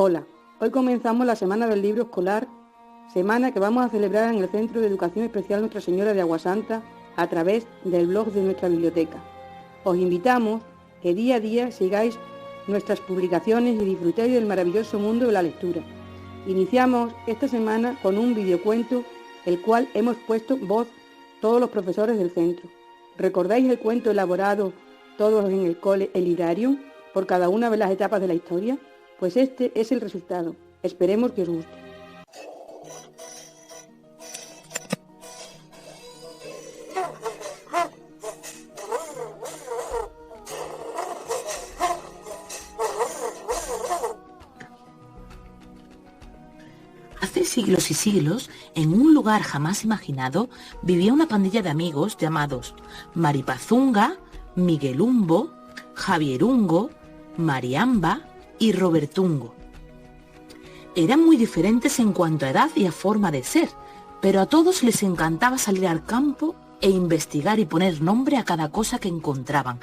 Hola, hoy comenzamos la Semana del Libro Escolar, semana que vamos a celebrar en el Centro de Educación Especial Nuestra Señora de Aguasanta a través del blog de nuestra biblioteca. Os invitamos que día a día sigáis nuestras publicaciones y disfrutéis del maravilloso mundo de la lectura. Iniciamos esta semana con un videocuento, el cual hemos puesto voz todos los profesores del centro. ¿Recordáis el cuento elaborado todos en el cole El Librarium por cada una de las etapas de la historia? Pues este es el resultado. Esperemos que os guste. Hace siglos y siglos, en un lugar jamás imaginado, vivía una pandilla de amigos llamados Maripazunga, Miguelumbo, Javierungo, Mariamba y Robertungo. Eran muy diferentes en cuanto a edad y a forma de ser, pero a todos les encantaba salir al campo e investigar y poner nombre a cada cosa que encontraban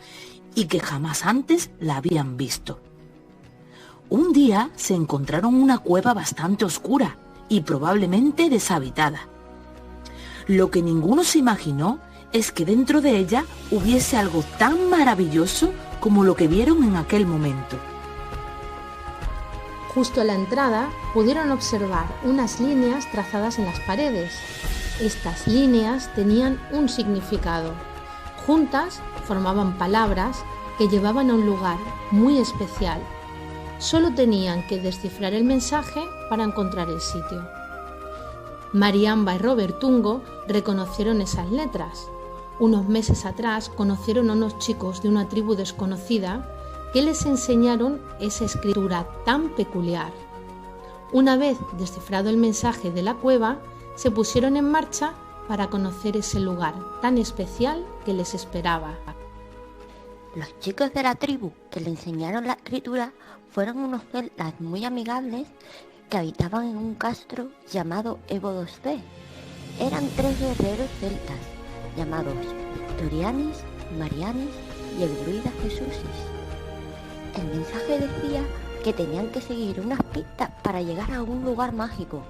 y que jamás antes la habían visto. Un día se encontraron una cueva bastante oscura y probablemente deshabitada. Lo que ninguno se imaginó es que dentro de ella hubiese algo tan maravilloso como lo que vieron en aquel momento. Justo a la entrada pudieron observar unas líneas trazadas en las paredes. Estas líneas tenían un significado. Juntas formaban palabras que llevaban a un lugar muy especial. Solo tenían que descifrar el mensaje para encontrar el sitio. Mariamba y Robertungo reconocieron esas letras. Unos meses atrás conocieron a unos chicos de una tribu desconocida que les enseñaron esa escritura tan peculiar. Una vez descifrado el mensaje de la cueva, se pusieron en marcha para conocer ese lugar tan especial que les esperaba. Los chicos de la tribu que le enseñaron la escritura fueron unos celtas muy amigables que habitaban en un castro llamado Ebodosté. Eran 3 guerreros celtas llamados Victorianis, Marianis y el druida Jesúsis. El mensaje decía que tenían que seguir unas pistas para llegar a un lugar mágico,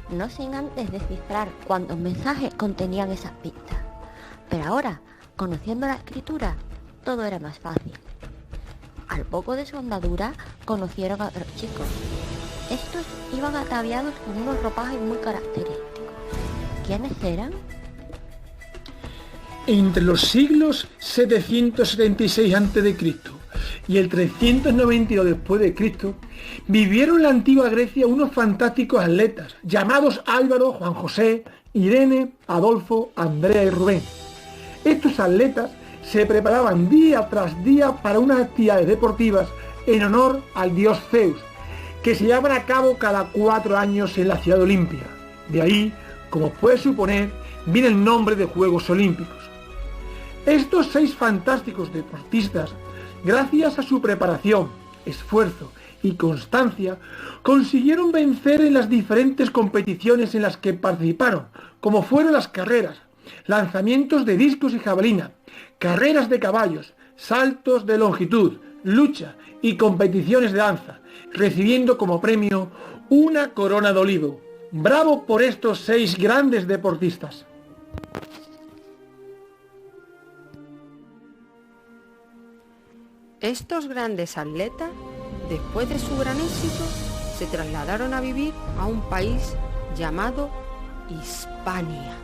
no sin antes descifrar cuántos mensajes contenían esas pistas. Pero ahora, conociendo la escritura, todo era más fácil. Al poco de su andadura, conocieron a otros chicos. Estos iban ataviados con unos ropajes muy característicos. ¿Quiénes eran? Entre los siglos 776 a.C. y el 392 después de Cristo, vivieron en la antigua Grecia unos fantásticos atletas llamados Álvaro, Juan José, Irene, Adolfo, Andrea y Rubén. Estos atletas se preparaban día tras día para unas actividades deportivas en honor al dios Zeus, que se llevaban a cabo cada 4 años en la ciudad Olimpia. De ahí, como puede suponer, viene el nombre de Juegos Olímpicos. Estos 6 fantásticos deportistas, gracias a su preparación, esfuerzo y constancia, consiguieron vencer en las diferentes competiciones en las que participaron, como fueron las carreras, lanzamientos de discos y jabalina, carreras de caballos, saltos de longitud, lucha y competiciones de danza, recibiendo como premio una corona de olivo. ¡Bravo por estos 6 grandes deportistas! Estos grandes atletas, después de su gran éxito, se trasladaron a vivir a un país llamado Hispania.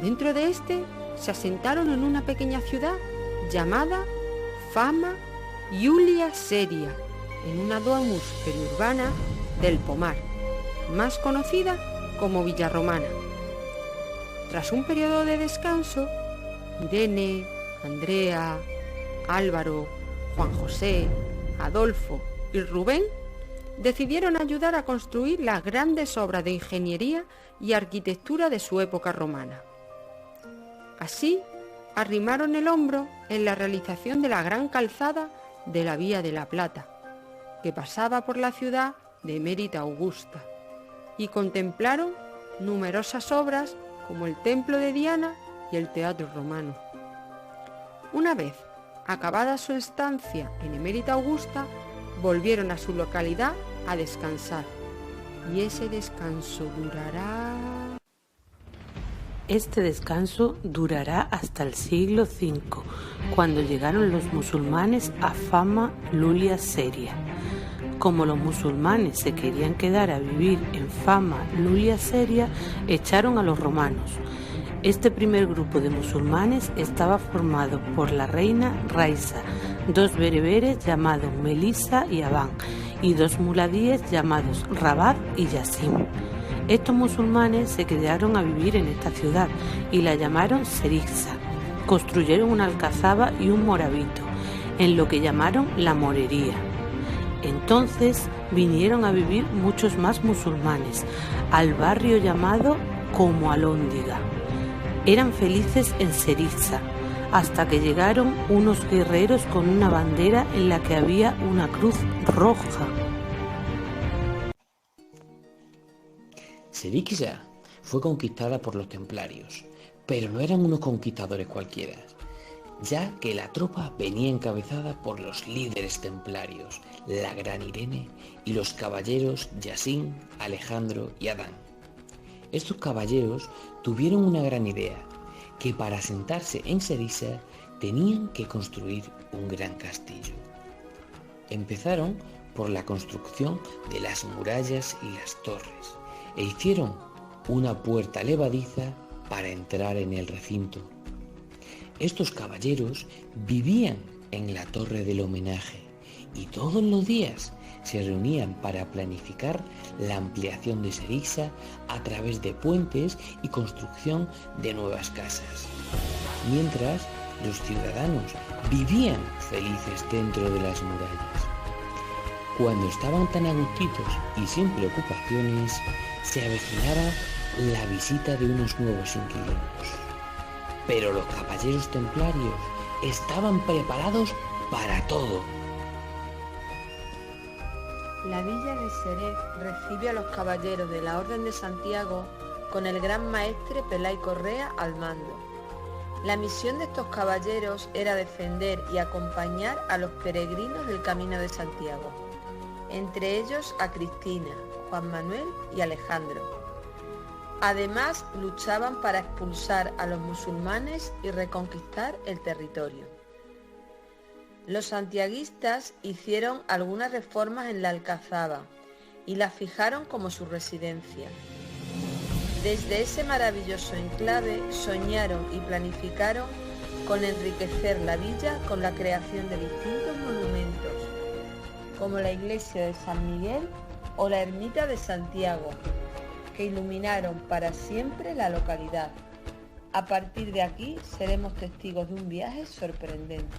Dentro de este se asentaron en una pequeña ciudad llamada Fama Iulia Seria, en una domus periurbana del Pomar, más conocida como Villa Romana. Tras un periodo de descanso, Irene, Andrea, Álvaro, Juan José, Adolfo y Rubén decidieron ayudar a construir las grandes obras de ingeniería y arquitectura de su época romana. Así, arrimaron el hombro en la realización de la gran calzada de la Vía de la Plata, que pasaba por la ciudad de Emérita Augusta, y contemplaron numerosas obras como el Templo de Diana y el Teatro Romano. Una vez acabada su estancia en Emérita Augusta, volvieron a su localidad a descansar. Y ese descanso durará... Este descanso durará hasta el siglo V, cuando llegaron los musulmanes a Fama Lulia Seria. Como los musulmanes se querían quedar a vivir en Fama Lulia Seria, echaron a los romanos. Este primer grupo de musulmanes estaba formado por la reina Raisa, 2 bereberes llamados Melisa y Abán, y 2 muladíes llamados Rabat y Yasim. Estos musulmanes se quedaron a vivir en esta ciudad y la llamaron Cerixa. Construyeron una alcazaba y un morabito, en lo que llamaron la morería. Entonces vinieron a vivir muchos más musulmanes al barrio llamado como Alhóndiga. Eran felices en Cerixa, hasta que llegaron unos guerreros con una bandera en la que había una cruz roja. Cerixa fue conquistada por los templarios, pero no eran unos conquistadores cualquiera, ya que la tropa venía encabezada por los líderes templarios, la Gran Irene y los caballeros Yasin, Alejandro y Adán. Estos caballeros tuvieron una gran idea, que para asentarse en Cerixa tenían que construir un gran castillo. Empezaron por la construcción de las murallas y las torres, e hicieron una puerta levadiza para entrar en el recinto. Estos caballeros vivían en la torre del homenaje y todos los días se reunían para planificar la ampliación de Cerixa a través de puentes y construcción de nuevas casas, mientras los ciudadanos vivían felices dentro de las murallas. Cuando estaban tan agustitos y sin preocupaciones, se avecinaba la visita de unos nuevos inquilinos. Pero los caballeros templarios estaban preparados para todo. La villa de Xerez recibe a los caballeros de la Orden de Santiago con el gran maestre Pelay Correa al mando. La misión de estos caballeros era defender y acompañar a los peregrinos del Camino de Santiago, entre ellos a Cristina, Juan Manuel y Alejandro. Además, luchaban para expulsar a los musulmanes y reconquistar el territorio. Los santiaguistas hicieron algunas reformas en la alcazaba y la fijaron como su residencia. Desde ese maravilloso enclave soñaron y planificaron con enriquecer la villa con la creación de distintos monumentos, como la iglesia de San Miguel o la ermita de Santiago, que iluminaron para siempre la localidad. A partir de aquí seremos testigos de un viaje sorprendente.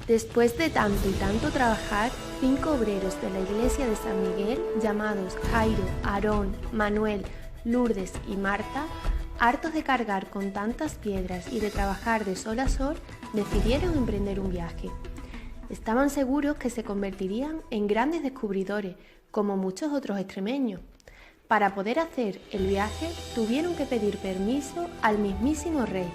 Después de tanto y tanto trabajar, 5 obreros de la iglesia de San Miguel, llamados Jairo, Aarón, Manuel, Lourdes y Marta, hartos de cargar con tantas piedras y de trabajar de sol a sol, decidieron emprender un viaje. Estaban seguros que se convertirían en grandes descubridores, como muchos otros extremeños. Para poder hacer el viaje, tuvieron que pedir permiso al mismísimo rey.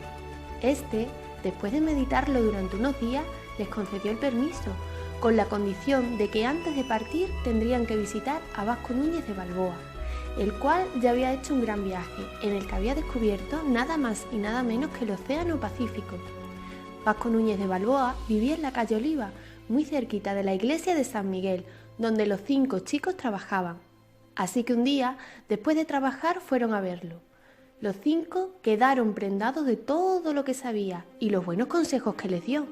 Este, después de meditarlo durante unos días, les concedió el permiso, con la condición de que antes de partir tendrían que visitar a Vasco Núñez de Balboa, el cual ya había hecho un gran viaje, en el que había descubierto nada más y nada menos que el Océano Pacífico. Vasco Núñez de Balboa vivía en la calle Oliva, muy cerquita de la iglesia de San Miguel, donde los 5 chicos trabajaban. Así que un día, después de trabajar, fueron a verlo. Los 5 quedaron prendados de todo lo que sabía y los buenos consejos que les dio.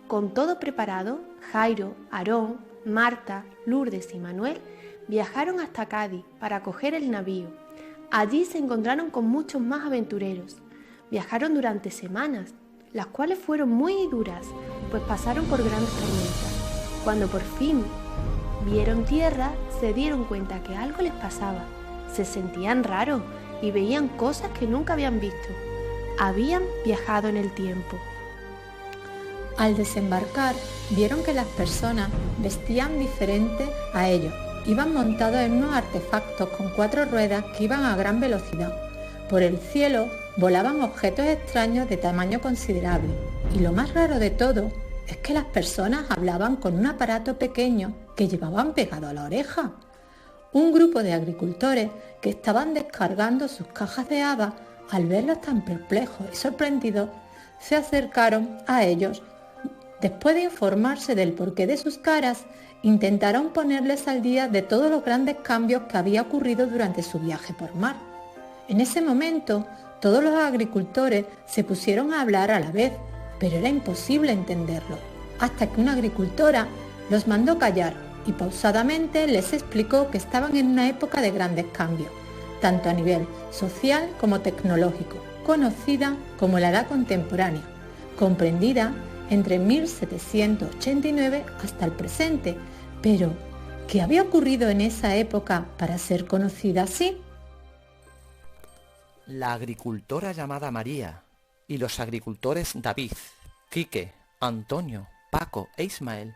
Con todo preparado, Jairo, Aarón, Marta, Lourdes y Manuel viajaron hasta Cádiz para coger el navío. Allí se encontraron con muchos más aventureros. Viajaron durante semanas, las cuales fueron muy duras, pues pasaron por grandes tormentas. Cuando por fin vieron tierra, se dieron cuenta que algo les pasaba. Se sentían raros y veían cosas que nunca habían visto. Habían viajado en el tiempo. Al desembarcar, vieron que las personas vestían diferente a ellos. Iban montados en unos artefactos con 4 ruedas que iban a gran velocidad. Por el cielo volaban objetos extraños de tamaño considerable. Y lo más raro de todo es que las personas hablaban con un aparato pequeño que llevaban pegado a la oreja. Un grupo de agricultores que estaban descargando sus cajas de habas, al verlos tan perplejos y sorprendidos, se acercaron a ellos. Después de informarse del porqué de sus caras, intentaron ponerles al día de todos los grandes cambios que había ocurrido durante su viaje por mar. En ese momento, todos los agricultores se pusieron a hablar a la vez, pero era imposible entenderlo, hasta que una agricultora los mandó callar y pausadamente les explicó que estaban en una época de grandes cambios, tanto a nivel social como tecnológico, conocida como la Edad Contemporánea, comprendida entre 1789 hasta el presente. Pero, ¿qué había ocurrido en esa época para ser conocida así? La agricultora llamada María y los agricultores David, Quique, Antonio, Paco e Ismael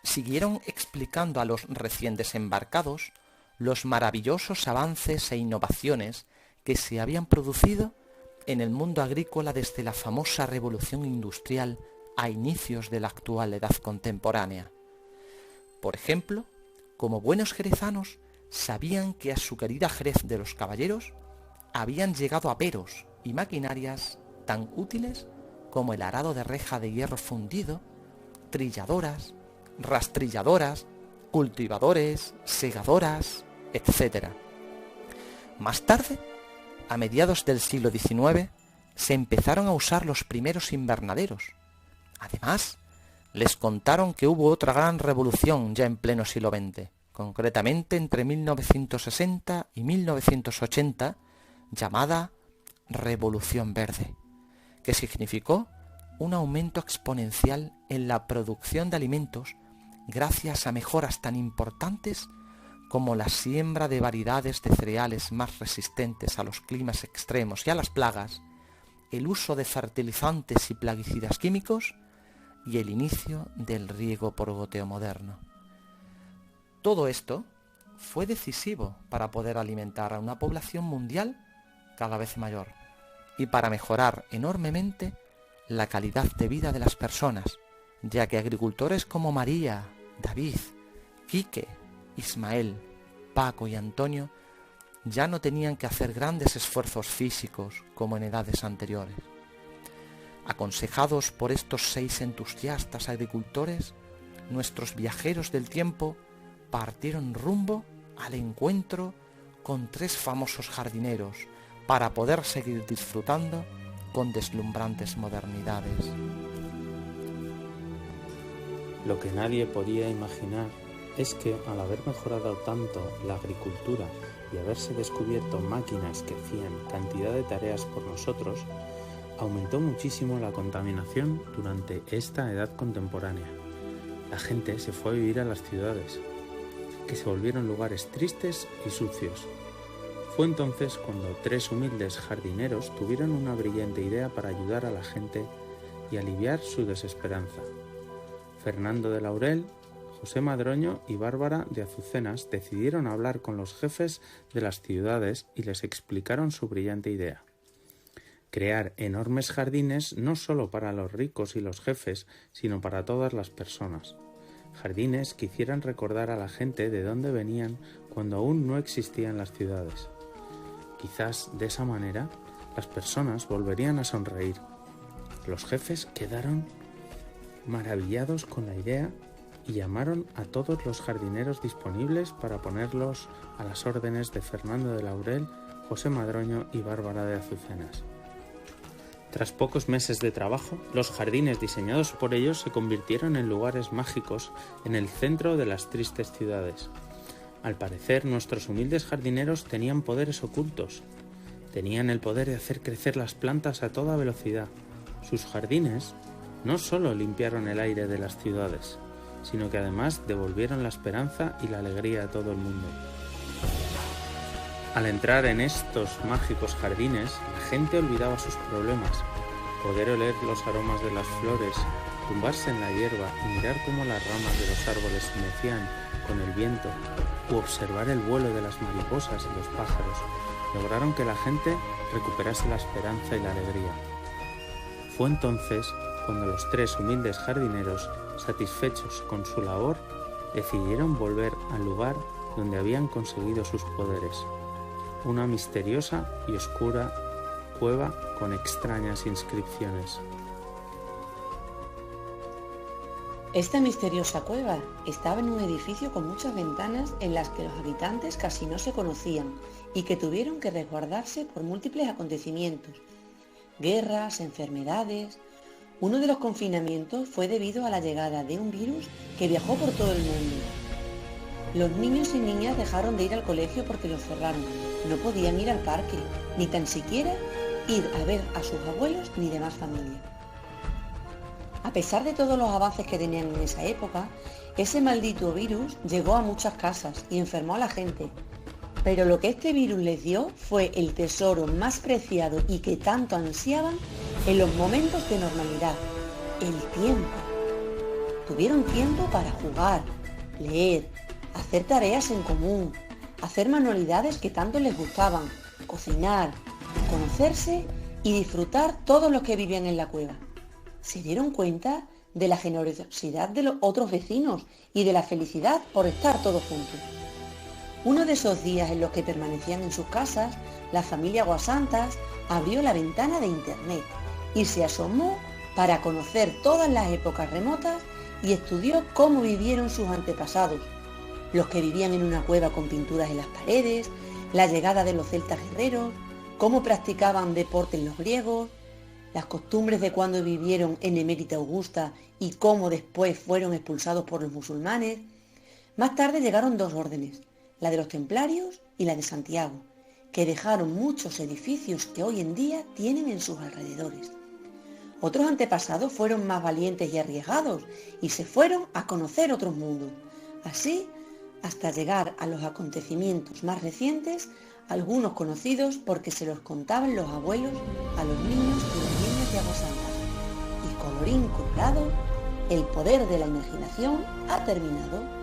siguieron explicando a los recién desembarcados los maravillosos avances e innovaciones que se habían producido en el mundo agrícola desde la famosa revolución industrial a inicios de la actual edad contemporánea. Por ejemplo, como buenos jerezanos, sabían que a su querida Jerez de los Caballeros habían llegado aperos y maquinarias tan útiles como el arado de reja de hierro fundido, trilladoras, rastrilladoras, cultivadores, segadoras, etc. Más tarde, a mediados del siglo XIX, se empezaron a usar los primeros invernaderos. Además, les contaron que hubo otra gran revolución ya en pleno siglo XX, concretamente entre 1960 y 1980, llamada Revolución Verde, que significó un aumento exponencial en la producción de alimentos gracias a mejoras tan importantes como la siembra de variedades de cereales más resistentes a los climas extremos y a las plagas, el uso de fertilizantes y plaguicidas químicos y el inicio del riego por goteo moderno. Todo esto fue decisivo para poder alimentar a una población mundial cada vez mayor y para mejorar enormemente la calidad de vida de las personas, ya que agricultores como María, David, Quique, Ismael, Paco y Antonio ya no tenían que hacer grandes esfuerzos físicos como en edades anteriores. Aconsejados por estos 6 entusiastas agricultores, nuestros viajeros del tiempo partieron rumbo al encuentro con 3 famosos jardineros para poder seguir disfrutando con deslumbrantes modernidades. Lo que nadie podía imaginar es que al haber mejorado tanto la agricultura y haberse descubierto máquinas que hacían cantidad de tareas por nosotros, aumentó muchísimo la contaminación durante esta edad contemporánea. La gente se fue a vivir a las ciudades, que se volvieron lugares tristes y sucios. Fue entonces cuando 3 humildes jardineros tuvieron una brillante idea para ayudar a la gente y aliviar su desesperanza. Fernando de Laurel, José Madroño y Bárbara de Azucenas decidieron hablar con los jefes de las ciudades y les explicaron su brillante idea. Crear enormes jardines no solo para los ricos y los jefes, sino para todas las personas. Jardines que hicieran recordar a la gente de dónde venían cuando aún no existían las ciudades. Quizás de esa manera las personas volverían a sonreír. Los jefes quedaron maravillados con la idea y llamaron a todos los jardineros disponibles para ponerlos a las órdenes de Fernando de Laurel, José Madroño y Bárbara de Azucenas. Tras pocos meses de trabajo, los jardines diseñados por ellos se convirtieron en lugares mágicos en el centro de las tristes ciudades. Al parecer, nuestros humildes jardineros tenían poderes ocultos. Tenían el poder de hacer crecer las plantas a toda velocidad. Sus jardines no solo limpiaron el aire de las ciudades, sino que además devolvieron la esperanza y la alegría a todo el mundo. Al entrar en estos mágicos jardines, la gente olvidaba sus problemas. Poder oler los aromas de las flores, tumbarse en la hierba y mirar cómo las ramas de los árboles se mecían con el viento, u observar el vuelo de las mariposas y los pájaros, lograron que la gente recuperase la esperanza y la alegría. Fue entonces cuando los 3 humildes jardineros, satisfechos con su labor, decidieron volver al lugar donde habían conseguido sus poderes, una misteriosa y oscura cueva con extrañas inscripciones. Esta misteriosa cueva estaba en un edificio con muchas ventanas en las que los habitantes casi no se conocían y que tuvieron que resguardarse por múltiples acontecimientos, guerras, enfermedades. Uno de los confinamientos fue debido a la llegada de un virus que viajó por todo el mundo. Los niños y niñas dejaron de ir al colegio porque los cerraron. No podían ir al parque, ni tan siquiera ir a ver a sus abuelos ni demás familia. A pesar de todos los avances que tenían en esa época, ese maldito virus llegó a muchas casas y enfermó a la gente. Pero lo que este virus les dio fue el tesoro más preciado y que tanto ansiaban en los momentos de normalidad, el tiempo. Tuvieron tiempo para jugar, leer, hacer tareas en común, hacer manualidades que tanto les gustaban, cocinar, conocerse y disfrutar todos los que vivían en la cueva. Se dieron cuenta de la generosidad de los otros vecinos y de la felicidad por estar todos juntos. Uno de esos días en los que permanecían en sus casas, la familia Aguasantas abrió la ventana de internet y se asomó para conocer todas las épocas remotas y estudió cómo vivieron sus antepasados, los que vivían en una cueva con pinturas en las paredes, la llegada de los celtas guerreros, cómo practicaban deportes los griegos, las costumbres de cuando vivieron en Emérita Augusta y cómo después fueron expulsados por los musulmanes. Más tarde llegaron 2 órdenes, la de los templarios y la de Santiago, que dejaron muchos edificios que hoy en día tienen en sus alrededores. Otros antepasados fueron más valientes y arriesgados y se fueron a conocer otros mundos. Así, hasta llegar a los acontecimientos más recientes, algunos conocidos porque se los contaban los abuelos a los niños y las niñas de Aguasantas. Y colorín colorado, el poder de la imaginación ha terminado.